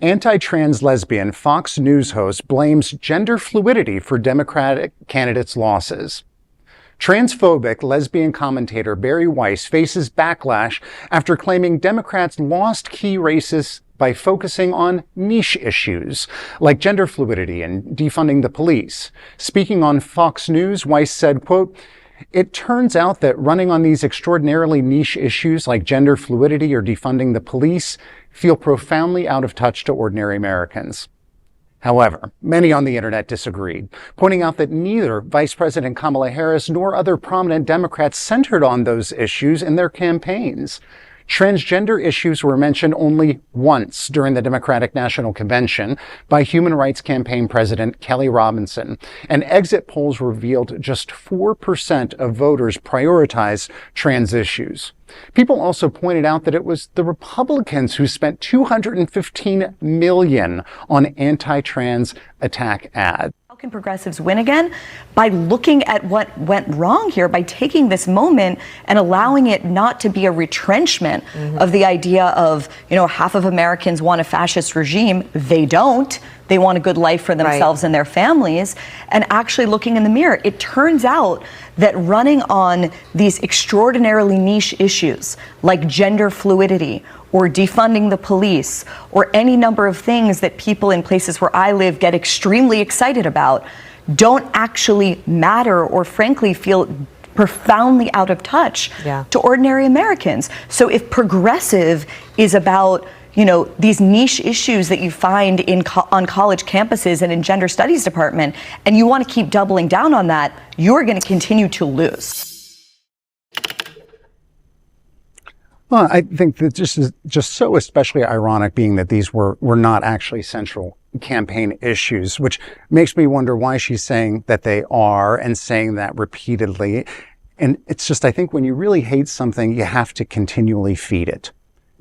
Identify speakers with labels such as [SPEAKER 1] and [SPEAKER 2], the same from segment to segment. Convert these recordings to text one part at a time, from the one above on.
[SPEAKER 1] Anti-trans lesbian Fox News host blames gender fluidity for Democratic candidates' losses. Transphobic lesbian commentator Bari Weiss faces backlash after claiming Democrats lost key races by focusing on niche issues like gender fluidity and defunding the police. Speaking on Fox News, Weiss said, quote, "It turns out that running on these extraordinarily niche issues like gender fluidity or defunding the police feel profoundly out of touch to ordinary Americans." However, many on the internet disagreed, pointing out that neither Vice President Kamala Harris nor other prominent Democrats centered on those issues in their campaigns. Transgender issues were mentioned only once during the Democratic National Convention by Human Rights Campaign President Kelley, and exit polls revealed just 4% of voters prioritized trans issues. People also pointed out that it was the Republicans who spent $215 million on anti-trans attack ads.
[SPEAKER 2] How can progressives win again? By looking at what went wrong here, by taking this moment and allowing it not to be a retrenchment of the idea of, half of Americans want a fascist regime. They don't. They want a good life for themselves and their families, and actually looking in the mirror. It turns out that running on these extraordinarily niche issues like gender fluidity or defunding the police or any number of things that people in places where I live get extremely excited about don't actually matter or frankly feel profoundly out of touch to ordinary Americans. So if progressive is about these niche issues that you find on college campuses and in gender studies department, and you want to keep doubling down on that, you're going to continue to lose.
[SPEAKER 1] Well, I think that this is just so especially ironic, being that these were not actually central campaign issues, which makes me wonder why she's saying that they are and saying that repeatedly. And it's just, I think when you really hate something, you have to continually feed it.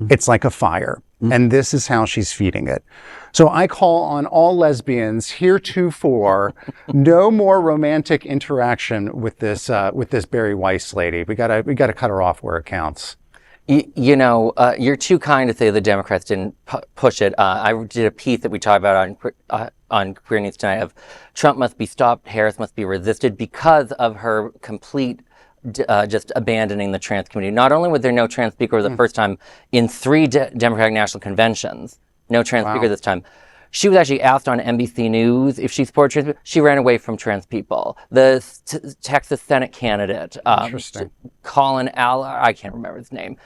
[SPEAKER 1] It's like a fire. And this is how she's feeding it. So I call on all lesbians heretofore, no more romantic interaction with this Bari Weiss lady. We gotta cut her off where it counts.
[SPEAKER 3] You're too kind to say the Democrats didn't push it. I did a piece that we talked about on Queer News Tonight of Trump must be stopped, Harris must be resisted because of her complete just abandoning the trans community. Not only was there no trans speaker for the first time in 3 Democratic National Conventions, no trans speaker this time. She was actually asked on NBC News if she supported trans people. She ran away from trans people. The Texas Senate candidate, Colin Aller, I can't remember his name.